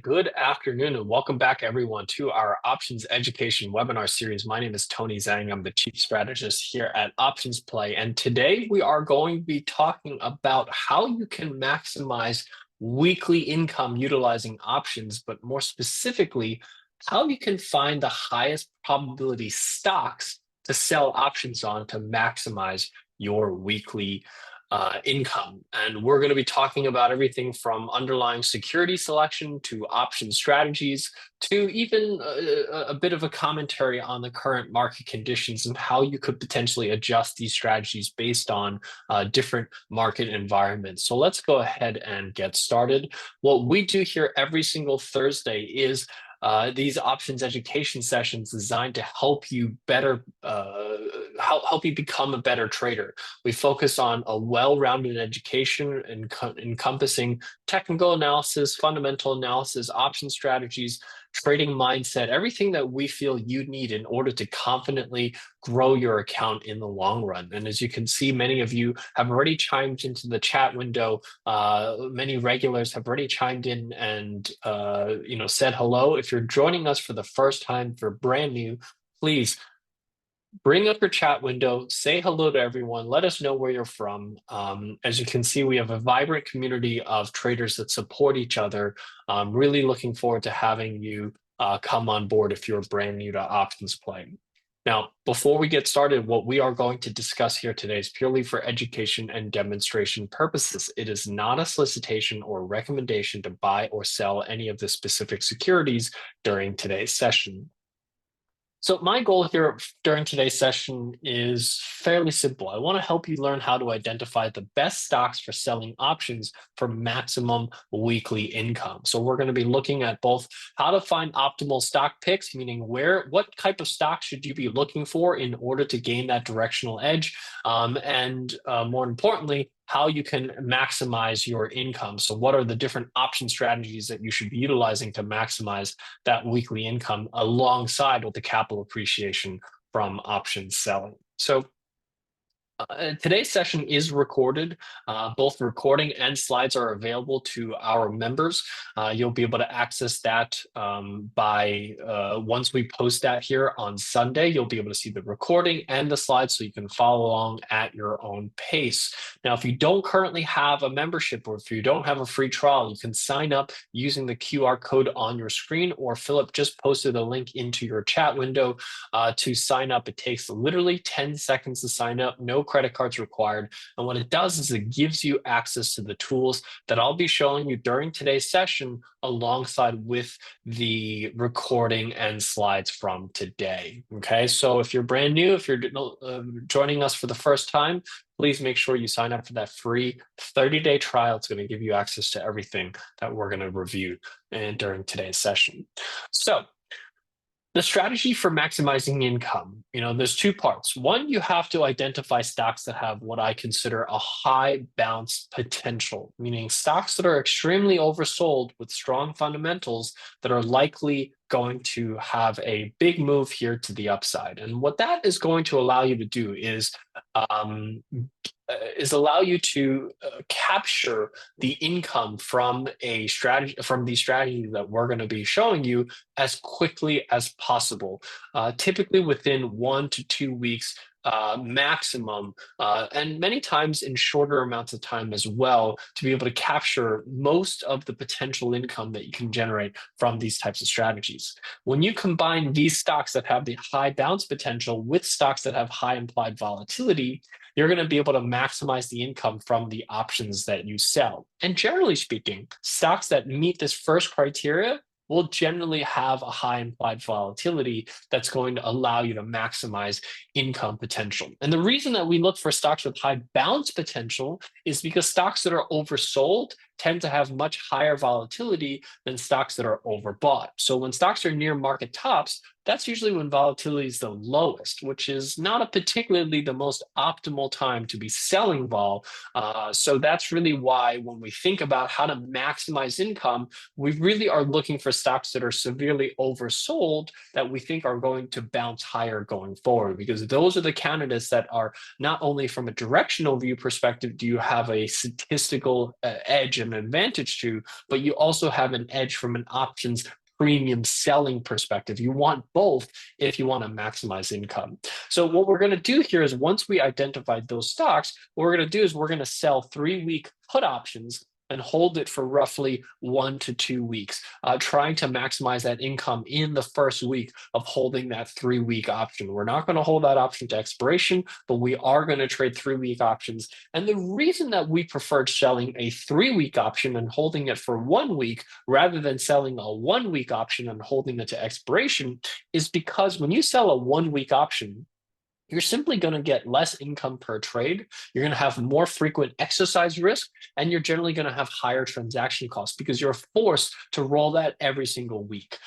good afternoon, and welcome back, everyone, to our options education webinar series. My name is Tony Zhang. I'm the Chief Strategist here at OptionsPlay, and today we are going to be talking about how you can maximize weekly income utilizing options, but more specifically, how you can find the highest probability stocks to sell options on to maximize your weekly income. And we're going to be talking about everything from underlying security selection to option strategies to even a bit of a commentary on the current market conditions and how you could potentially adjust these strategies based on different market environments. So let's go ahead and get started. What we do here every single Thursday is these options education sessions designed to help you better, help you become a better trader. We focus on a well-rounded education encompassing technical analysis, fundamental analysis, option strategies, trading mindset, everything that we feel you need in order to confidently grow your account in the long run. And as you can see, many of you have already chimed into the chat window. Many regulars have already chimed in and said hello. If you're joining us for the first time, for brand new, please bring up your chat window, say hello to everyone, let us know where you're from. As you can see, we have a vibrant community of traders that support each other. I'm really looking forward to having you come on board if you're brand new to OptionsPlay. Now, before we get started, what we are going to discuss here today is purely for education and demonstration purposes. It is not a solicitation or recommendation to buy or sell any of the specific securities during today's session. So my goal here during today's session is fairly simple. I want to help you learn how to identify the best stocks for selling options for maximum weekly income. So we're going to be looking at both how to find optimal stock picks, meaning what type of stock should you be looking for in order to gain that directional edge, and more importantly, how you can maximize your income. So what are the different option strategies that you should be utilizing to maximize that weekly income alongside with the capital appreciation from option selling? So today's session is recorded. Both recording and slides are available to our members. You'll be able to access that by once we post that here on Sunday. You'll be able to see the recording and the slides so you can follow along at your own pace. Now, if you don't currently have a membership or if you don't have a free trial, you can sign up using the QR code on your screen, or Philip just posted a link into your chat window to sign up. It takes literally 10 seconds to sign up, no credit cards required. And what it does is it gives you access to the tools that I'll be showing you during today's session alongside with the recording and slides from today. Okay, so if you're brand new, if you're joining us for the first time, please make sure you sign up for that free 30-day trial. It's going to give you access to everything that we're going to review during today's session. So the strategy for maximizing income, there's two parts. One, you have to identify stocks that have what I consider a high bounce potential, meaning stocks that are extremely oversold with strong fundamentals that are likely going to have a big move here to the upside. And what that is going to allow you to do is allow you to capture the income from these strategies that we're going to be showing you as quickly as possible, typically within 1 to 2 weeks maximum, and many times in shorter amounts of time as well, to be able to capture most of the potential income that you can generate from these types of strategies. When you combine these stocks that have the high bounce potential with stocks that have high implied volatility, you're going to be able to maximize the income from the options that you sell. And generally speaking, stocks that meet this first criteria will generally have a high implied volatility that's going to allow you to maximize income potential. And the reason that we look for stocks with high bounce potential is because stocks that are oversold tend to have much higher volatility than stocks that are overbought. So when stocks are near market tops, that's usually when volatility is the lowest, which is not a particularly the most optimal time to be selling vol. So that's really why when we think about how to maximize income, we really are looking for stocks that are severely oversold that we think are going to bounce higher going forward, because those are the candidates that are not only from a directional view perspective, do you have a statistical edge and advantage to, but you also have an edge from an options premium selling perspective. You want both if you want to maximize income. So what we're going to do here is once we identified those stocks, what we're going to do is we're going to sell 3-week put options and hold it for roughly 1 to 2 weeks, trying to maximize that income in the first week of holding that 3-week option. We're not going to hold that option to expiration, but we are going to trade 3-week options. And the reason that we preferred selling a 3-week option and holding it for 1 week rather than selling a 1-week option and holding it to expiration is because when you sell a 1-week option, you're simply going to get less income per trade. You're going to have more frequent exercise risk, and you're generally going to have higher transaction costs because you're forced to roll that every single week.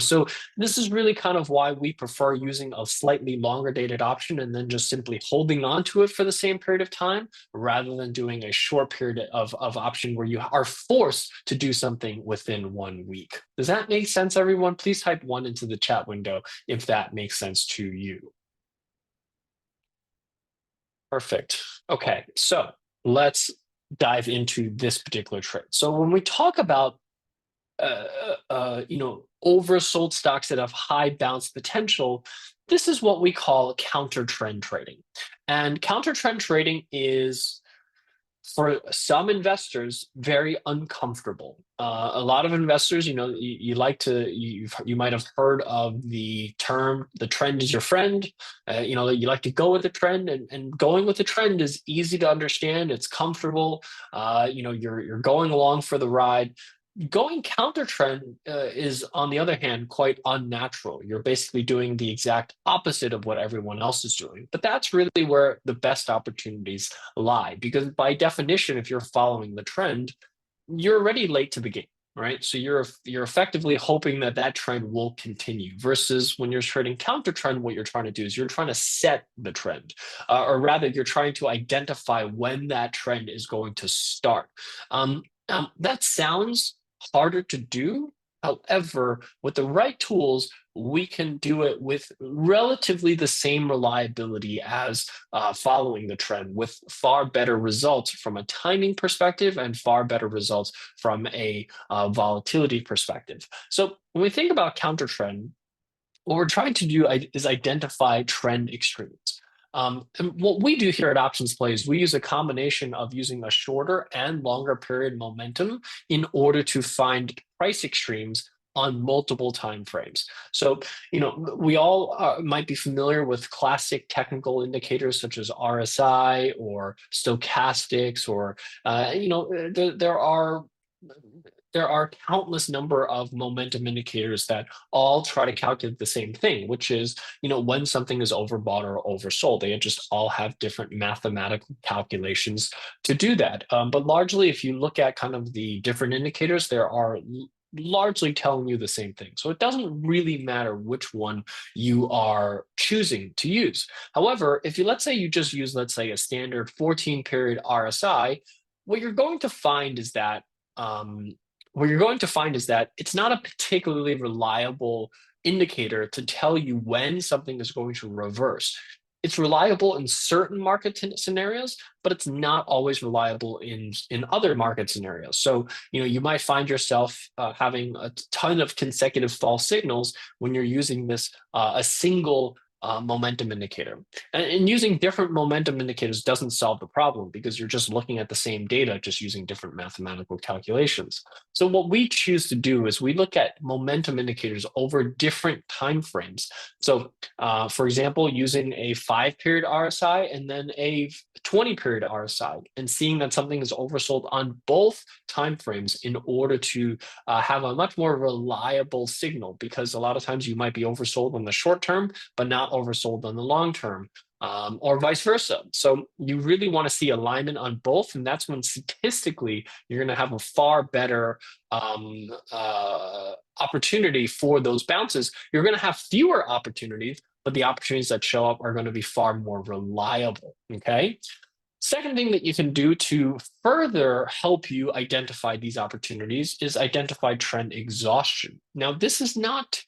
So this is really kind of why we prefer using a slightly longer dated option and then just simply holding on to it for the same period of time rather than doing a short period of option where you are forced to do something within 1 week. Does that make sense, everyone? Please type 1 into the chat window if that makes sense to you. Perfect. Okay, so let's dive into this particular trade. So when we talk about oversold stocks that have high bounce potential, this is what we call counter trend trading. And counter trend trading is, for some investors, very uncomfortable. A lot of investors, you might have heard of the term, the trend is your friend. You like to go with the trend, and going with the trend is easy to understand. It's comfortable. You're going along for the ride. Going counter trend is, on the other hand, quite unnatural. You're basically doing the exact opposite of what everyone else is doing. But that's really where the best opportunities lie, because by definition, if you're following the trend, you're already late to the game, right? So you're effectively hoping that that trend will continue. Versus when you're trading counter trend, what you're trying to do is you're trying to set the trend, or rather, you're trying to identify when that trend is going to start. That sounds harder to do. However, with the right tools, we can do it with relatively the same reliability as following the trend, with far better results from a timing perspective and far better results from a volatility perspective. So when we think about counter trend, what we're trying to do is identify trend extremes. And what we do here at OptionsPlay is we use a combination of using a shorter and longer period momentum in order to find price extremes on multiple time frames. So, we all might be familiar with classic technical indicators such as RSI or stochastics, or there are countless number of momentum indicators that all try to calculate the same thing, which is, when something is overbought or oversold. They just all have different mathematical calculations to do that. But largely, if you look at kind of the different indicators, there are largely telling you the same thing. So it doesn't really matter which one you are choosing to use. However, if let's say you just use, let's say, a standard 14-period RSI, what you're going to find is that it's not a particularly reliable indicator to tell you when something is going to reverse. It's reliable in certain market scenarios, but it's not always reliable in other market scenarios. So, you might find yourself having a ton of consecutive false signals when you're using this a single momentum indicator. And using different momentum indicators doesn't solve the problem, because you're just looking at the same data, just using different mathematical calculations. So what we choose to do is we look at momentum indicators over different time frames. So for example, using a 5-period RSI and then a 20-period RSI, and seeing that something is oversold on both time frames in order to have a much more reliable signal, because a lot of times you might be oversold on the short term, but not oversold on the long term, or vice versa. So you really want to see alignment on both, and that's when statistically you're going to have a far better opportunity for those bounces. You're going to have fewer opportunities, but the opportunities that show up are going to be far more reliable. Okay. Second thing that you can do to further help you identify these opportunities is identify trend exhaustion. Now, this is not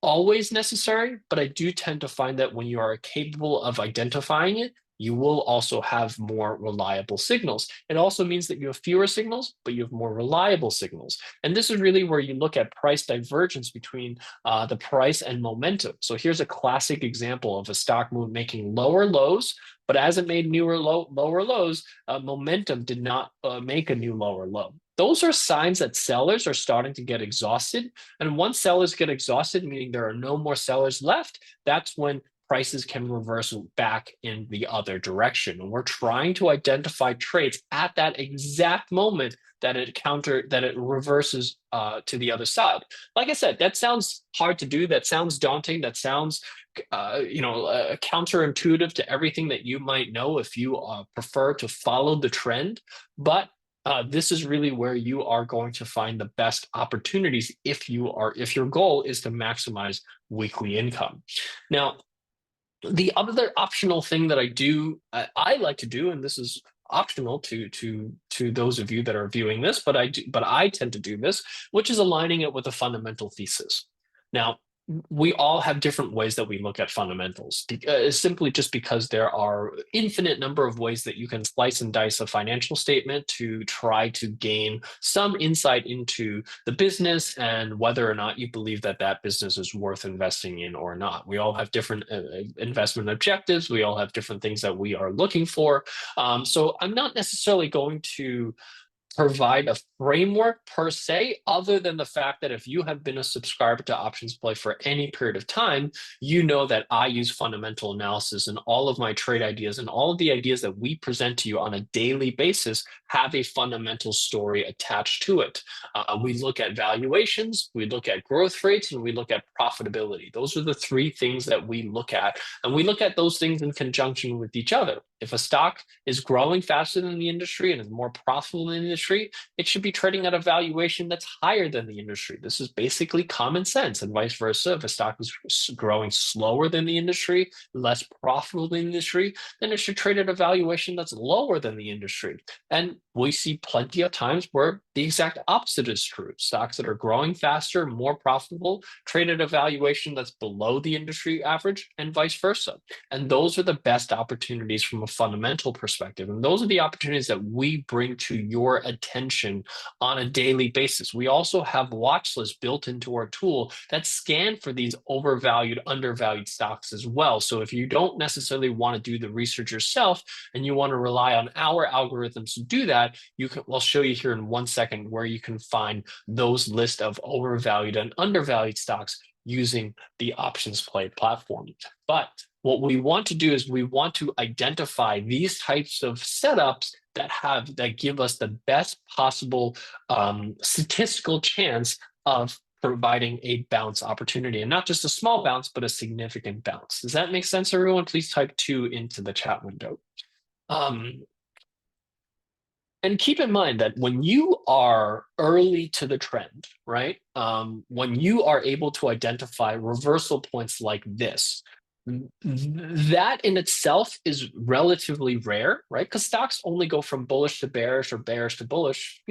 always necessary, but I do tend to find that when you are capable of identifying it, you will also have more reliable signals. It also means that you have fewer signals, but you have more reliable signals. And this is really where you look at price divergence between the price and momentum. So here's a classic example of a stock move making lower lows, but as it made lower lows, momentum did not make a new lower low. Those are signs that sellers are starting to get exhausted. And once sellers get exhausted, meaning there are no more sellers left, that's when prices can reverse back in the other direction. And we're trying to identify trades at that exact moment that it reverses to the other side. Like I said, that sounds hard to do. That sounds daunting. That sounds counterintuitive to everything that you might know if you prefer to follow the trend. But this is really where you are going to find the best opportunities if your goal is to maximize weekly income. Now, the other optional thing that I like to do, and this is optional to those of you that are viewing this, but I tend to do this, which is aligning it with a fundamental thesis. Now, we all have different ways that we look at fundamentals, simply just because there are infinite number of ways that you can slice and dice a financial statement to try to gain some insight into the business and whether or not you believe that that business is worth investing in or not. We all have different investment objectives. We all have different things that we are looking for. So I'm not necessarily going to provide a framework per se, other than the fact that if you have been a subscriber to OptionsPlay for any period of time, you know that I use fundamental analysis, and all of my trade ideas and all of the ideas that we present to you on a daily basis have a fundamental story attached to it. We look at valuations, we look at growth rates, and we look at profitability. Those are the three things that we look at, and we look at those things in conjunction with each other. If a stock is growing faster than the industry and is more profitable than the industry, it should be trading at a valuation that's higher than the industry. This is basically common sense, and vice versa. If a stock is growing slower than the industry, less profitable than the industry, then it should trade at a valuation that's lower than the industry. And we see plenty of times where the exact opposite is true. Stocks that are growing faster, more profitable, trade at a valuation that's below the industry average, and vice versa. And those are the best opportunities from a fundamental perspective. And those are the opportunities that we bring to your attention on a daily basis. We also have watch lists built into our tool that scan for these overvalued, undervalued stocks as well. So if you don't necessarily want to do the research yourself and you want to rely on our algorithms to do that, I'll show you here in 1 second where you can find those list of overvalued and undervalued stocks using the OptionsPlay platform. But what we want to do is we want to identify these types of setups that give us the best possible statistical chance of providing a bounce opportunity, and not just a small bounce, but a significant bounce. Does that make sense, everyone? Please type 2 into the chat window. And keep in mind that when you are early to the trend, right? When you are able to identify reversal points like this, that in itself is relatively rare, right? Because stocks only go from bullish to bearish or bearish to bullish,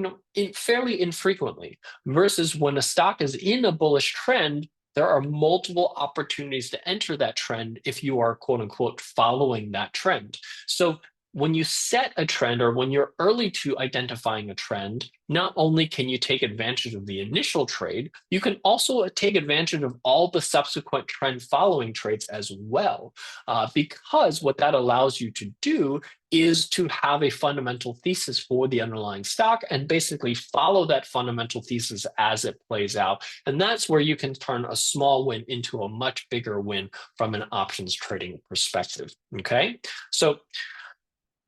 fairly infrequently. Versus when a stock is in a bullish trend, there are multiple opportunities to enter that trend if you are, quote unquote, following that trend. So when you set a trend, or when you're early to identifying a trend, not only can you take advantage of the initial trade, you can also take advantage of all the subsequent trend following trades as well. Because what that allows you to do is to have a fundamental thesis for the underlying stock and basically follow that fundamental thesis as it plays out. And that's where you can turn a small win into a much bigger win from an options trading perspective. Okay, so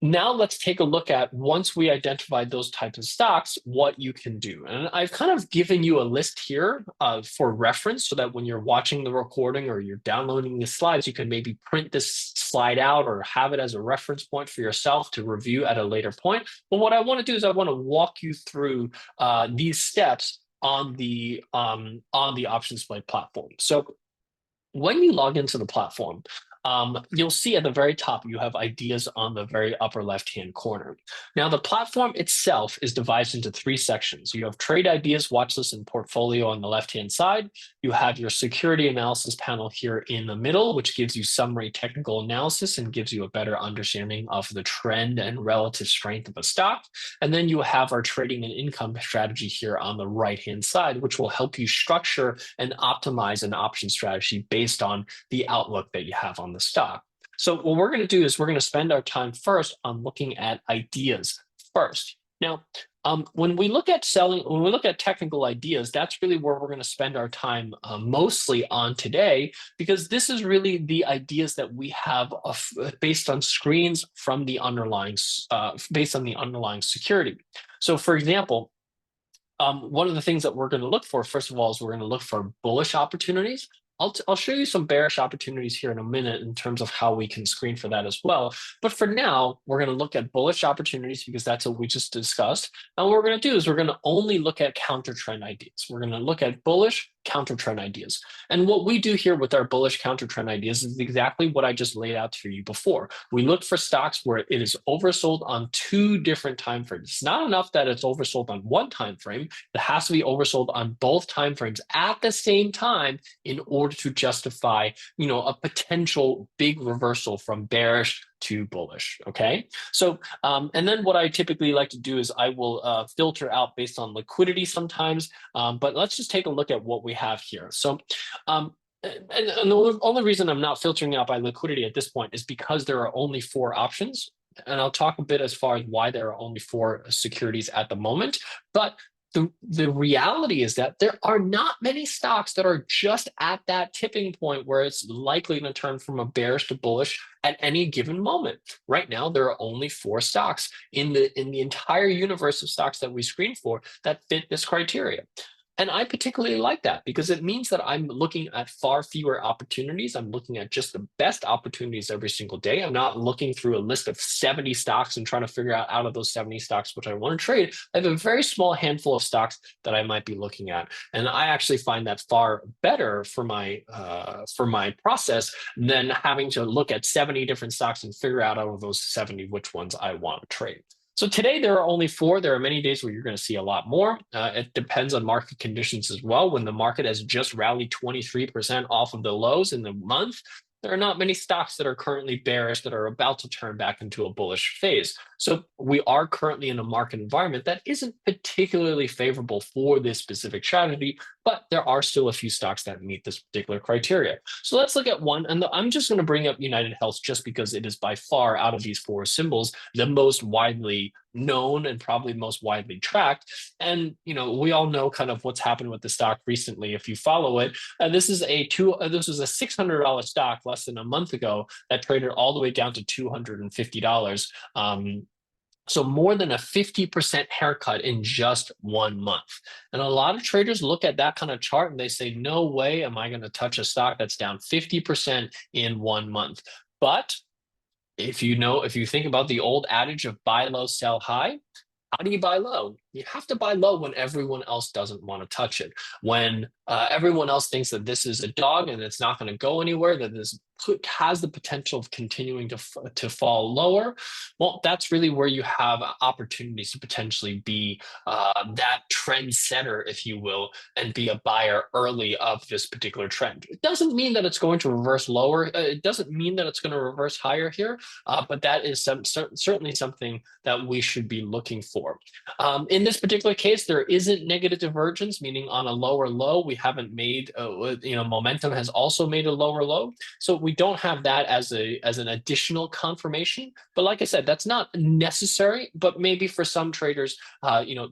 now let's take a look at, once we identified those types of stocks, what you can do. And I've kind of given you a list here for reference, so that when you're watching the recording or you're downloading the slides, you can maybe print this slide out or have it as a reference point for yourself to review at a later point. But what I want to do is I want to walk you through these steps on the OptionsPlay platform. So when you log into the platform, you'll see at the very top, you have ideas on the very upper left-hand corner. Now, the platform itself is divided into three sections. You have trade ideas, watch list, and portfolio on the left-hand side. You have your security analysis panel here in the middle, which gives you summary technical analysis and gives you a better understanding of the trend and relative strength of a stock. And then you have our trading and income strategy here on the right-hand side, which will help you structure and optimize an option strategy based on the outlook that you have on the stock. So what we're going to do is we're going to spend our time first on looking at ideas first. Now, when we look at technical ideas, that's really where we're going to spend our time mostly on today, because this is really the ideas that we have based on screens from the underlying, based on the underlying security. So, for example, one of the things that we're going to look for, first of all, is we're going to look for bullish opportunities. I'll show you some bearish opportunities here in a minute in terms of how we can screen for that as well. But for now, we're going to look at bullish opportunities because that's what we just discussed. And what we're going to do is we're going to only look at counter trend ideas. We're going to look at bullish counter trend ideas. And what we do here with our bullish counter trend ideas is exactly what I just laid out to you before. We look for stocks where it is oversold on two different time frames. It's not enough that it's oversold on one time frame. It has to be oversold on both time frames at the same time in order to justify, a potential big reversal from bearish to bullish. Okay. So, and then what I typically like to do is I will filter out based on liquidity sometimes. But let's just take a look at what we have here. So, and the only reason I'm not filtering out by liquidity at this point is because there are only 4 options. And I'll talk a bit as far as why there are only 4 securities at the moment. But the reality is that there are not many stocks that are just at that tipping point where it's likely to turn from a bearish to bullish at any given moment. Right now, there are only 4 stocks in the entire universe of stocks that we screen for that fit this criteria. And I particularly like that because it means that I'm looking at far fewer opportunities. I'm looking at just the best opportunities every single day. I'm not looking through a list of 70 stocks and trying to figure out of those 70 stocks which I want to trade. I have a very small handful of stocks that I might be looking at. And I actually find that far better for my process than having to look at 70 different stocks and figure out of those 70 which ones I want to trade. So today there are only 4. There are many days where you're going to see a lot more. It depends on market conditions as well. When the market has just rallied 23% off of the lows in the month, there are not many stocks that are currently bearish that are about to turn back into a bullish phase. So we are currently in a market environment that isn't particularly favorable for this specific strategy, but there are still a few stocks that meet this particular criteria. So let's look at one, and I'm just going to bring up United Health just because it is by far out of these 4 symbols the most widely known and probably most widely tracked. And we all know kind of what's happened with the stock recently if you follow it. This was a $600 stock less than a month ago that traded all the way down to $250. So more than a 50% haircut in just 1 month. And a lot of traders look at that kind of chart and they say, no way am I going to touch a stock that's down 50% in 1 month. But if you think about the old adage of buy low, sell high, how do you buy low? You have to buy low when everyone else doesn't want to touch it. When everyone else thinks that this is a dog and it's not going to go anywhere, that this has the potential of continuing to fall lower, well, that's really where you have opportunities to potentially be that trend setter, if you will, and be a buyer early of this particular trend. It doesn't mean that it's going to reverse lower. It doesn't mean that it's going to reverse higher here, but that is certainly something that we should be looking for. In this particular case, there isn't negative divergence, meaning on a lower low, we haven't made, momentum has also made a lower low. So we don't have that as an additional confirmation. But like I said, that's not necessary, but maybe for some traders,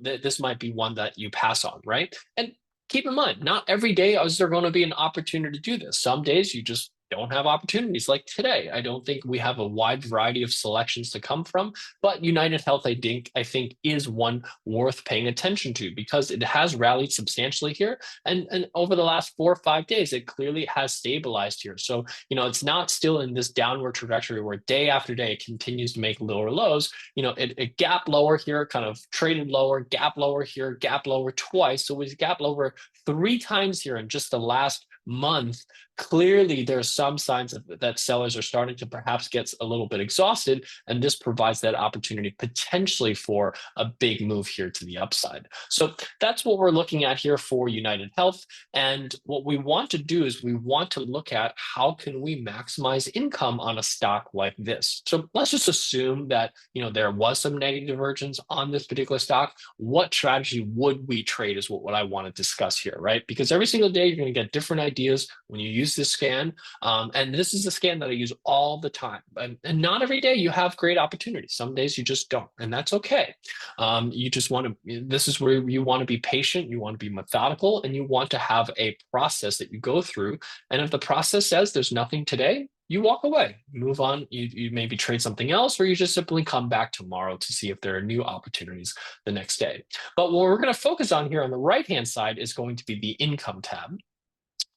this might be one that you pass on, right? And keep in mind, not every day is there going to be an opportunity to do this. Some days you just don't have opportunities like today. I don't think we have a wide variety of selections to come from, but United Health, I think is one worth paying attention to because it has rallied substantially here. And over the last 4 or 5 days, it clearly has stabilized here. So, it's not still in this downward trajectory where day after day it continues to make lower lows. It gap lower here, kind of traded lower, gap lower here, gap lower twice. So we gap lower 3 times here in just the last month, clearly there are some signs that sellers are starting to perhaps get a little bit exhausted, and this provides that opportunity potentially for a big move here to the upside. So that's what we're looking at here for United Health. And what we want to do is we want to look at how can we maximize income on a stock like this. So let's just assume that there was some negative divergence on this particular stock. What strategy would we trade is what I want to discuss here, right? Because every single day you're going to get different ideas when you use this scan. And this is a scan that I use all the time. And not every day you have great opportunities. Some days you just don't, and that's okay. You just want to, this is where you want to be patient, you want to be methodical, and you want to have a process that you go through. And if the process says there's nothing today, you walk away, move on, you maybe trade something else, or you just simply come back tomorrow to see if there are new opportunities the next day. But what we're going to focus on here on the right-hand side is going to be the income tab.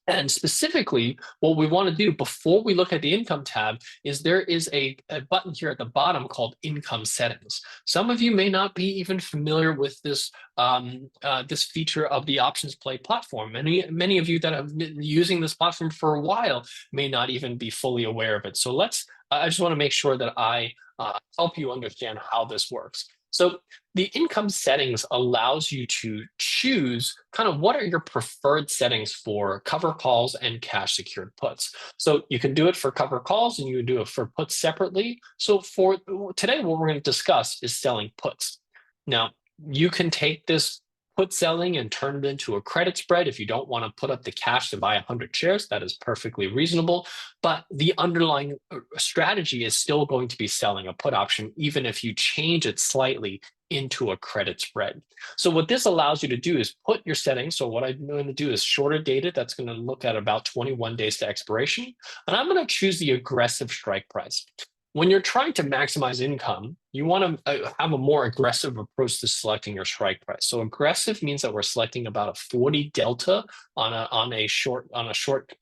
And specifically, what we want to do before we look at the income tab is there is a button here at the bottom called income settings. Some of you may not be even familiar with this this feature of the OptionsPlay platform. Many of you that have been using this platform for a while may not even be fully aware of it. So I just want to make sure that I help you understand how this works. So the income settings allows you to choose kind of what are your preferred settings for cover calls and cash secured puts. So you can do it for cover calls and you can do it for puts separately. So for today, what we're going to discuss is selling puts. Now, you can take this put selling and turn it into a credit spread. If you don't want to put up the cash to buy 100 shares, that is perfectly reasonable. But the underlying strategy is still going to be selling a put option, even if you change it slightly into a credit spread. So what this allows you to do is put your settings. So what I'm going to do is shorter dated. That's going to look at about 21 days to expiration. And I'm going to choose the aggressive strike price. When you're trying to maximize income, you want to have a more aggressive approach to selecting your strike price. So aggressive means that we're selecting about a 40 delta on a short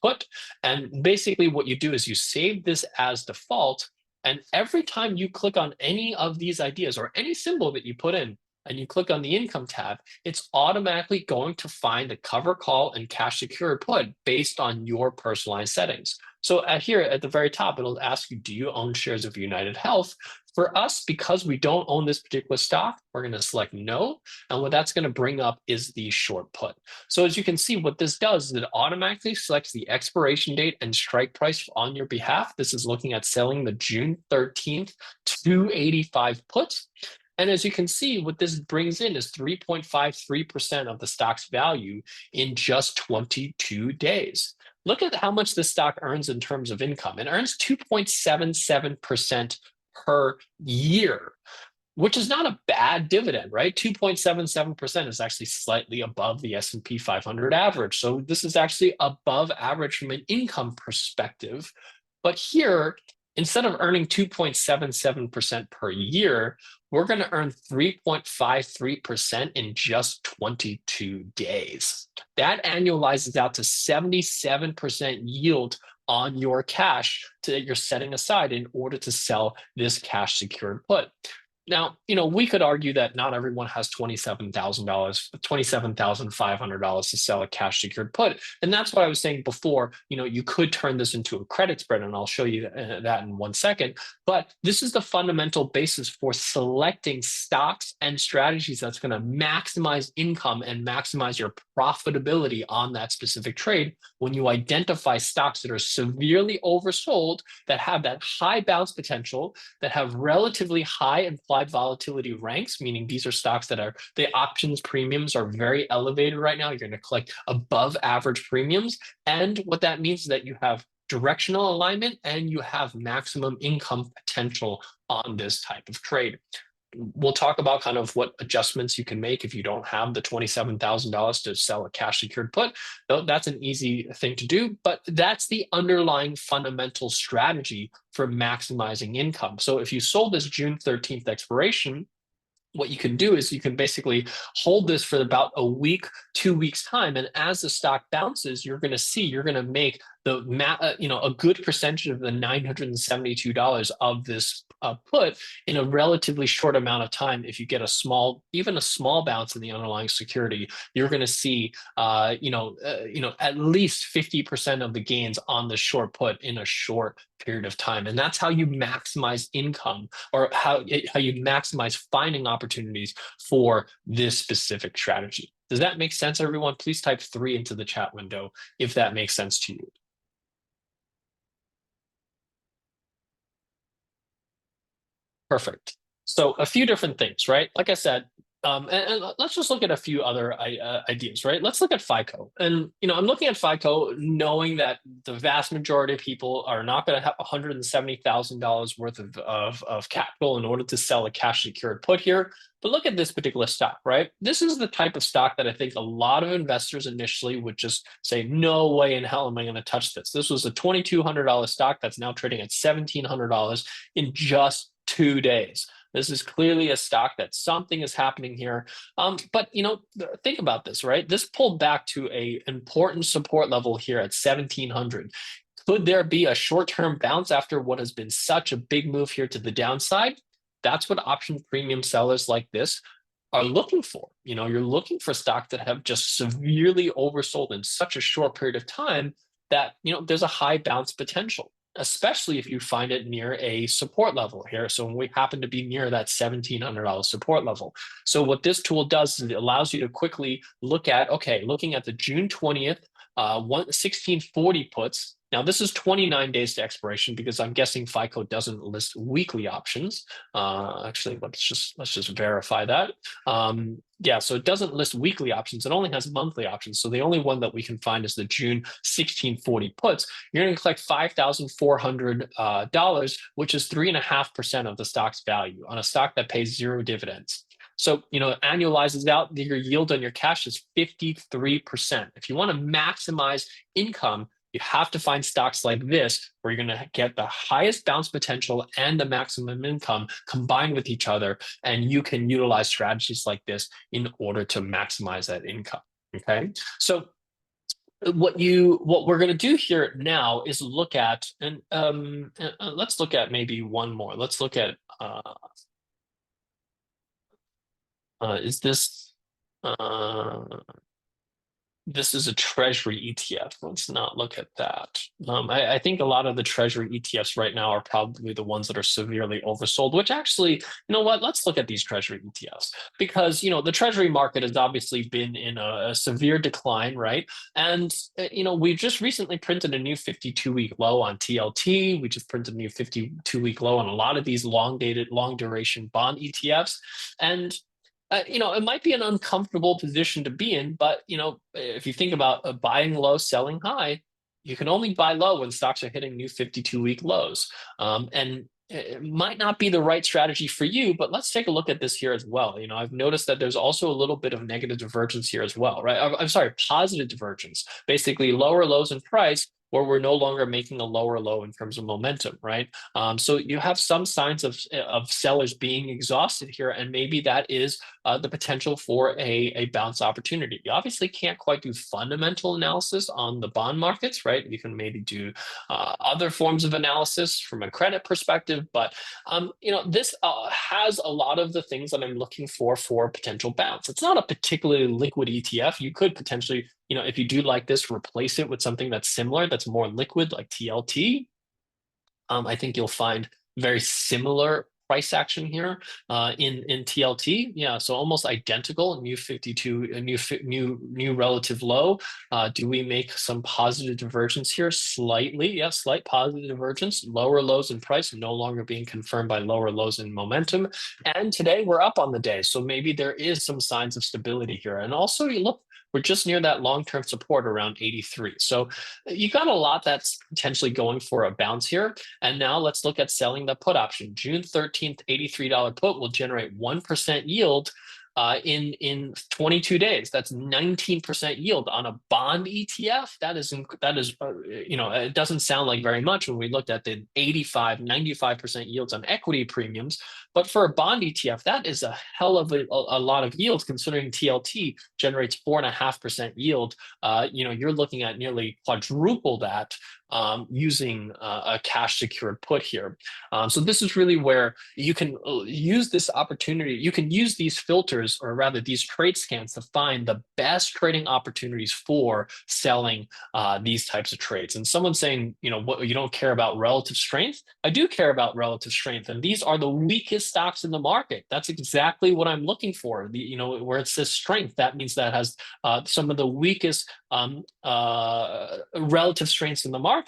put. And basically what you do is you save this as default. And every time you click on any of these ideas or any symbol that you put in, and you click on the income tab, it's automatically going to find the cover call and cash secured put based on your personalized settings. So here at the very top, it'll ask you, do you own shares of United Health? For us, because we don't own this particular stock, we're going to select no. And what that's going to bring up is the short put. So as you can see, what this does is it automatically selects the expiration date and strike price on your behalf. This is looking at selling the June 13th 285 puts. And as you can see, what this brings in is 3.53% of the stock's value in just 22 days. Look at how much this stock earns in terms of income. It earns 2.77% per year, which is not a bad dividend, right? 2.77% is actually slightly above the S&P 500 average. So this is actually above average from an income perspective. But here, instead of earning 2.77% per year, we're going to earn 3.53% in just 22 days. That annualizes out to 77% yield on your cash that you're setting aside in order to sell this cash secured put. Now, we could argue that not everyone has $27,500 to sell a cash secured put. And that's what I was saying before. You could turn this into a credit spread, and I'll show you that in 1 second. But this is the fundamental basis for selecting stocks and strategies that's going to maximize income and maximize your profitability on that specific trade. When you identify stocks that are severely oversold, that have that high bounce potential, that have relatively high implied volatility ranks, meaning these are stocks that are the options premiums are very elevated right now. You're going to collect above average premiums. And what that means is that you have directional alignment and you have maximum income potential on this type of trade. We'll talk about kind of what adjustments you can make if you don't have the $27,000 to sell a cash secured put. That's an easy thing to do, but that's the underlying fundamental strategy for maximizing income. So if you sold this June 13th expiration, what you can do is you can basically hold this for about a week, 2 weeks time. And as the stock bounces, you're going to make a good percentage of the $972 of this put in a relatively short amount of time. If you get even a small bounce in the underlying security, you're going to see at least 50% of the gains on the short put in a short period of time. And that's how you maximize income, or how you maximize finding opportunities for this specific strategy. Does that make sense, everyone? Please type 3 into the chat window if that makes sense to you. Perfect. So a few different things, right? Like I said, and let's just look at a few other ideas, right? Let's look at FICO. And, I'm looking at FICO knowing that the vast majority of people are not going to have $170,000 worth of capital in order to sell a cash secured put here. But look at this particular stock, right? This is the type of stock that I think a lot of investors initially would just say, no way in hell am I going to touch this. This was a $2,200 stock that's now trading at $1,700 in just 2 days. This is clearly a stock that something is happening here. But think about this, right? This pulled back to a important support level here at 1,700. Could there be a short-term bounce after what has been such a big move here to the downside? That's what option premium sellers like this are looking for. You're looking for stocks that have just severely oversold in such a short period of time that there's a high bounce potential, especially if you find it near a support level here. So when we happen to be near that $1,700 support level. So what this tool does is it allows you to quickly looking at the June 20th, 1640 puts. Now this is 29 days to expiration because I'm guessing FICO doesn't list weekly options. Actually, let's just verify that. Yeah, so it doesn't list weekly options. It only has monthly options. So the only one that we can find is the June 1640 puts. You're going to collect $5,400, which is 3.5% of the stock's value on a stock that pays 0 dividends. So, it annualizes out, your yield on your cash is 53%. If you want to maximize income, you have to find stocks like this where you're going to get the highest bounce potential and the maximum income combined with each other. And you can utilize strategies like this in order to maximize that income. Okay. So what we're going to do here now is look at, and let's look at maybe one more. Let's look at, is this, this is a treasury ETF. Let's not look at that. I think a lot of the treasury ETFs right now are probably the ones that are severely oversold, which actually, you know what, let's look at these treasury ETFs because, the treasury market has obviously been in a severe decline, right? And, we just recently printed a new 52-week low on TLT. We just printed a new 52-week low on a lot of these long duration bond ETFs. And it might be an uncomfortable position to be in, but if you think about buying low, selling high, you can only buy low when stocks are hitting new 52-week lows. And it might not be the right strategy for you, but let's take a look at this here as well. I've noticed that there's also a little bit of negative divergence here as well, right? I'm sorry, positive divergence, basically lower lows in price, where we're no longer making a lower low in terms of momentum, right? So you have some signs of sellers being exhausted here, and maybe that is the potential for a bounce opportunity. You obviously can't quite do fundamental analysis on the bond markets, right? You can maybe do other forms of analysis from a credit perspective, but this has a lot of the things that I'm looking for potential bounce. It's not a particularly liquid ETF. You could potentially, if you do like this, replace it with something that's similar, that's more liquid, like TLT. I think you'll find very similar price action here in TLT. Yeah, so almost identical, new 52, a new relative low. Do we make some positive divergence here? Slightly, yeah, slight positive divergence. Lower lows in price, no longer being confirmed by lower lows in momentum. And today we're up on the day, so maybe there is some signs of stability here. And also, you look, we're just near that long-term support around 83. So you got a lot that's potentially going for a bounce here. And now let's look at selling the put option. June 13th, $83 put will generate 1% yield. in 22 days. That's 19% yield on a bond ETF. That is it doesn't sound like very much when we looked at the 85, 95% yields on equity premiums. But for a bond ETF, that is a hell of a lot of yields, considering TLT generates 4.5% yield. You're looking at nearly quadruple that using a cash secured put here. So this is really where you can use this opportunity. You can use these filters, or rather these trade scans, to find the best trading opportunities for selling these types of trades. And someone's saying, what, you don't care about relative strength? I do care about relative strength, and these are the weakest stocks in the market. That's exactly what I'm looking for. Where it says strength, that means that has some of the weakest relative strengths in the market.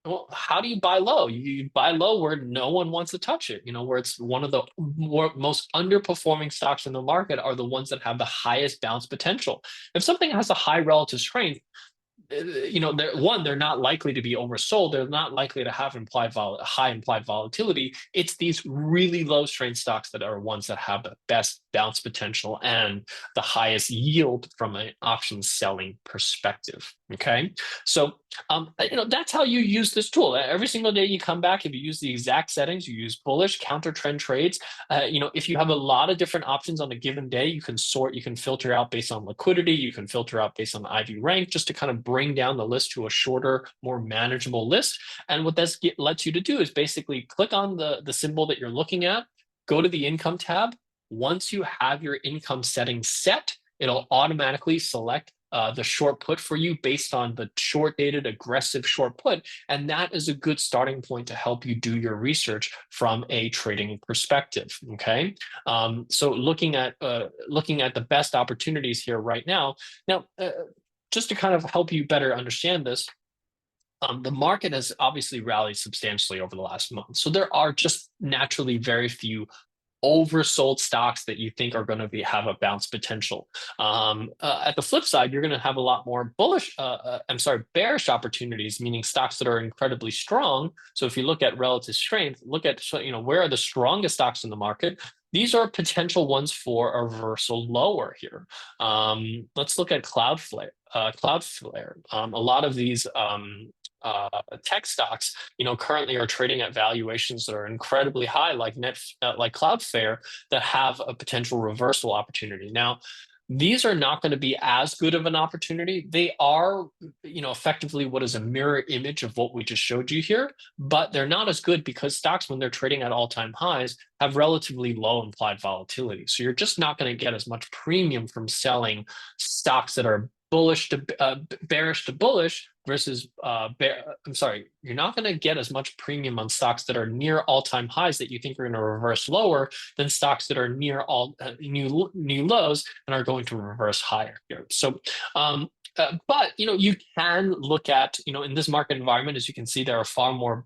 Well, how do you buy low? You buy low where no one wants to touch it, where it's one of the most underperforming stocks in the market are the ones that have the highest bounce potential. If something has a high relative strength, they're not likely to be oversold. They're not likely to have high implied volatility. It's these really low strength stocks that are ones that have the best bounce potential and the highest yield from an options selling perspective. Okay, so that's how you use this tool. Every single day you come back, if you use the exact settings, you use bullish counter trend trades. If you have a lot of different options on a given day, you can sort, you can filter out based on liquidity, you can filter out based on IV rank, just to kind of bring down the list to a shorter, more manageable list. And what this lets you to do is basically click on the symbol that you're looking at, go to the income tab. Once you have your income settings set, it'll automatically select the short put for you based on the short dated aggressive short put. And that is a good starting point to help you do your research from a trading perspective. Okay. So looking at the best opportunities here right now. Just to kind of help you better understand this, the market has obviously rallied substantially over the last month. So there are just naturally very few oversold stocks that you think are going to have a bounce potential. At the flip side, you're going to have a lot more bearish opportunities, meaning stocks that are incredibly strong. So if you look at relative strength, look at where are the strongest stocks in the market. These are potential ones for a reversal lower here. Let's look at Cloudflare. A lot of these tech stocks, currently are trading at valuations that are incredibly high, like Cloudflare, that have a potential reversal opportunity. Now, these are not going to be as good of an opportunity. They are, effectively what is a mirror image of what we just showed you here, but they're not as good because stocks, when they're trading at all-time highs, have relatively low implied volatility. So you're just not going to get as much premium from selling stocks that are bearish to bullish versus you're not going to get as much premium on stocks that are near all-time highs that you think are going to reverse lower than stocks that are near all new lows and are going to reverse higher here. So but you can look at, in this market environment, as you can see, there are far more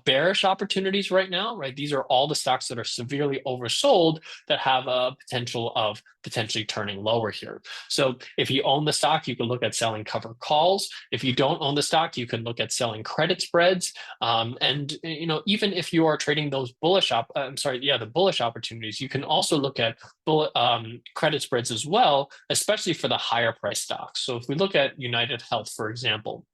bearish opportunities right now, right? These are all the stocks that are severely oversold that have a potential of potentially turning lower here. So if you own the stock, you can look at selling covered calls. If you don't own the stock, you can look at selling credit spreads. And even if you are trading those the bullish opportunities, you can also look at credit spreads as well, especially for the higher price stocks. So if we look at United Health, for example,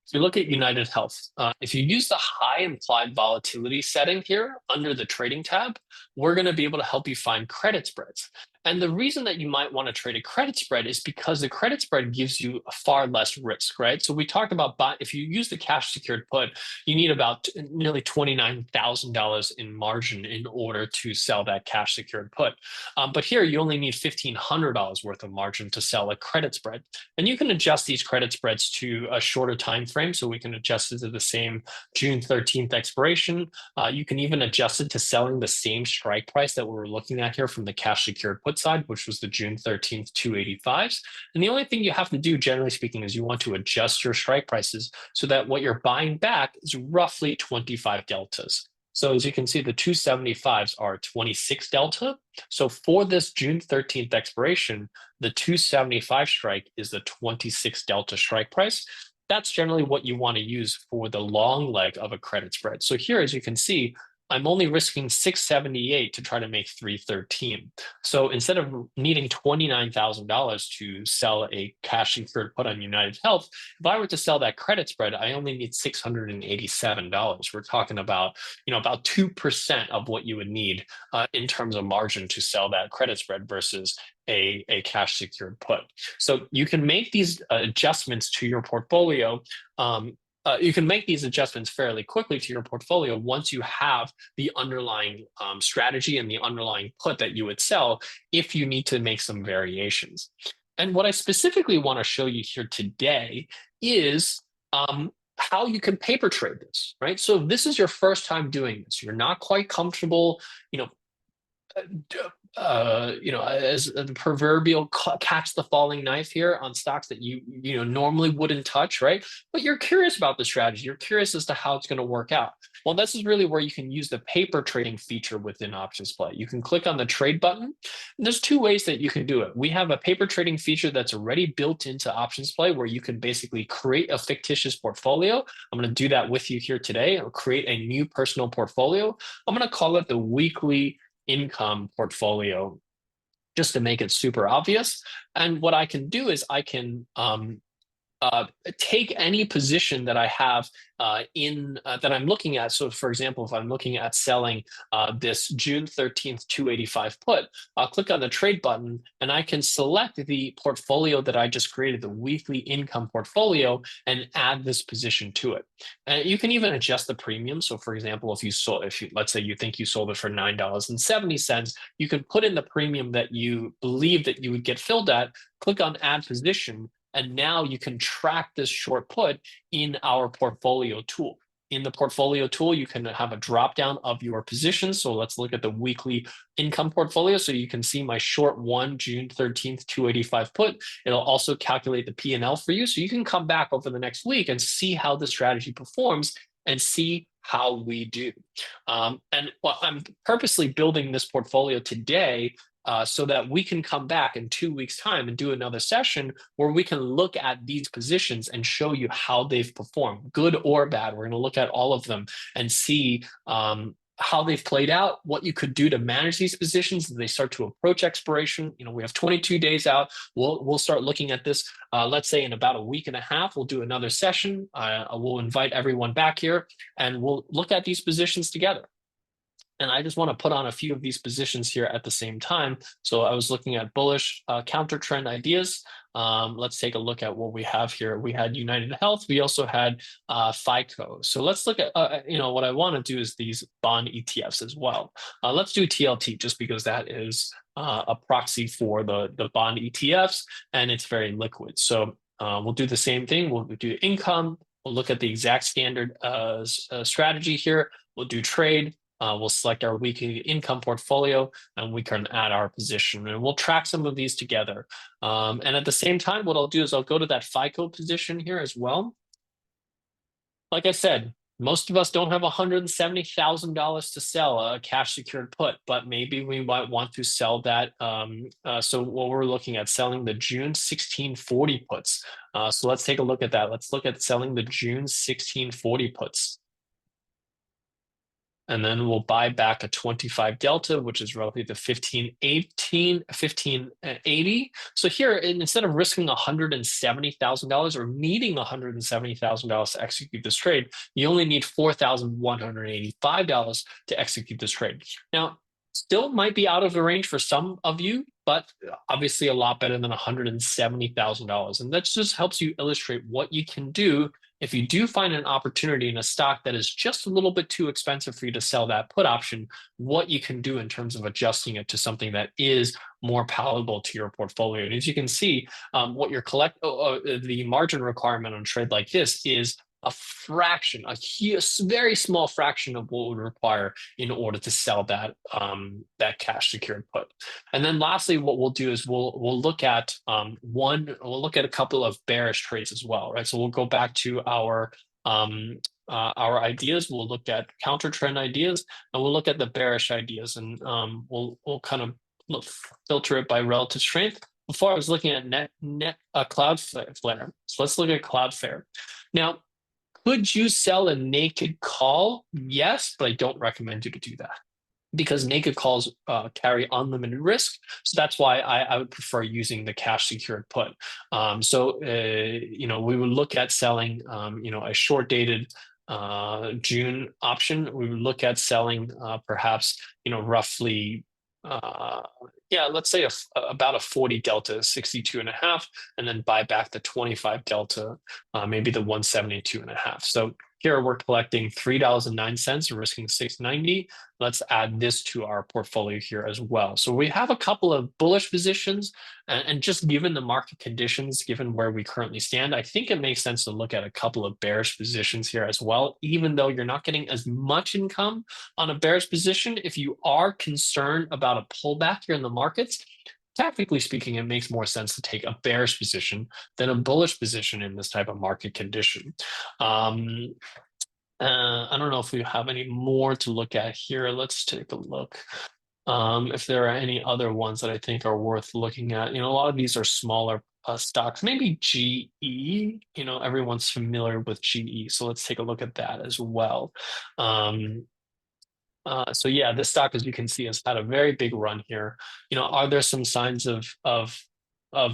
if you look at United Health, if you use the high implied volatility setting here under the trading tab, we're going to be able to help you find credit spreads. And the reason that you might want to trade a credit spread is because the credit spread gives you far less risk, right? So we talked about if you use the cash secured put, you need about nearly $29,000 in margin in order to sell that cash secured put. But here you only need $1,500 worth of margin to sell a credit spread. And you can adjust these credit spreads to a shorter time frame. So we can adjust it to the same June 13th expiration. You can even adjust it to selling the same strike price that we were looking at here from the cash secured put side, which was the June 13th 285s. And the only thing you have to do, generally speaking, is you want to adjust your strike prices so that what you're buying back is roughly 25 deltas. So as you can see, the 275s are 26 delta. So for this June 13th expiration, the 275 strike is the 26 delta strike price. That's generally what you want to use for the long leg of a credit spread. So here, as you can see, I'm only risking 678 to try to make 313. So instead of needing $29,000 to sell a cash secured put on United Health, if I were to sell that credit spread, I only need $687. We're talking about, about 2% of what you would need in terms of margin to sell that credit spread versus a cash secured put. So you can make these adjustments to your portfolio. You can make these adjustments fairly quickly to your portfolio once you have the underlying strategy and the underlying put that you would sell if you need to make some variations. And what I specifically want to show you here today is how you can paper trade this, right? So if this is your first time doing this, you're not quite comfortable, as the proverbial catch the falling knife here on stocks that you normally wouldn't touch, right? But you're curious about the strategy. You're curious as to how it's going to work out. Well, this is really where you can use the paper trading feature within OptionsPlay. You can click on the trade button. And there's two ways that you can do it. We have a paper trading feature that's already built into OptionsPlay where you can basically create a fictitious portfolio. I'm going to do that with you here today. I'll create a new personal portfolio. I'm going to call it the weekly income portfolio just to make it super obvious. And what I can do is I can take any position that I have that I'm looking at. So for example, if I'm looking at selling this June 13th 285 put, I'll click on the trade button and I can select the portfolio that I just created, the weekly income portfolio, and add this position to it. And you can even adjust the premium. So for example, let's say you think you sold it for $9.70, you can put in the premium that you believe that you would get filled at, click on add position, and now you can track this short put in our portfolio tool. In the portfolio tool, you can have a drop down of your positions. So let's look at the weekly income portfolio. So you can see my short one, June 13th, 285 put. It'll also calculate the P&L for you. So you can come back over the next week and see how the strategy performs and see how we do. And I'm purposely building this portfolio today so that we can come back in 2 weeks' time and do another session where we can look at these positions and show you how they've performed, good or bad. We're going to look at all of them and see how they've played out, what you could do to manage these positions as they start to approach expiration. We have 22 days out. We'll start looking at this. Let's say in about a week and a half, we'll do another session. We'll invite everyone back here and we'll look at these positions together. And I just want to put on a few of these positions here at the same time. So I was looking at bullish counter trend ideas. Let's take a look at what we have here. We had United Health. We also had FICO. So let's look at, what I want to do is these bond ETFs as well. Let's do TLT just because that is a proxy for the bond ETFs and it's very liquid. So we'll do the same thing. We'll do income. We'll look at the exact standard strategy here. We'll do trade. We'll select our weekly income portfolio and we can add our position and we'll track some of these together. And at the same time, what I'll do is I'll go to that FICO position here as well. Like I said, most of us don't have $170,000 to sell a cash secured put, but maybe we might want to sell that. So what we're looking at selling the June 1640 puts. So let's take a look at that. Let's look at selling the June 1640 puts. And then we'll buy back a 25 delta, which is roughly the 1580. So here, instead of risking $170,000 or needing $170,000 to execute this trade, you only need $4,185 to execute this trade. Now, still might be out of the range for some of you, but obviously a lot better than $170,000. And that just helps you illustrate what you can do if you do find an opportunity in a stock that is just a little bit too expensive for you to sell that put option, what you can do in terms of adjusting it to something that is more palatable to your portfolio. And as you can see, what your the margin requirement on a trade like this is a fraction, a very small fraction of what would require in order to sell that that cash secured put. And then lastly, what we'll do is we'll look at a couple of bearish trades as well, right? So we'll go back to our ideas. We'll look at counter trend ideas, and we'll look at the bearish ideas, and we'll kind of filter it by relative strength. before I was looking at Cloudflare. So let's look at Cloudflare. Now, could you sell a naked call? Yes, but I don't recommend you to do that because naked calls carry unlimited risk. So that's why I would prefer using the cash secured put. We would look at selling, a short dated June option. We would look at selling perhaps, roughly, let's say about a 40 delta, 62.5, and then buy back the 25 delta, maybe the 172.5. So here we're collecting $3.09 and risking $6.90. Let's add this to our portfolio here as well. So we have a couple of bullish positions, and just given the market conditions, given where we currently stand, I think it makes sense to look at a couple of bearish positions here as well, even though you're not getting as much income on a bearish position. If you are concerned about a pullback here in the markets, tactically speaking, it makes more sense to take a bearish position than a bullish position in this type of market condition. I don't know if we have any more to look at here. Let's take a look. If there are any other ones that I think are worth looking at. A lot of these are smaller stocks. Maybe GE, everyone's familiar with GE. So let's take a look at that as well. So yeah, this stock, as you can see, has had a very big run here. Are there some signs of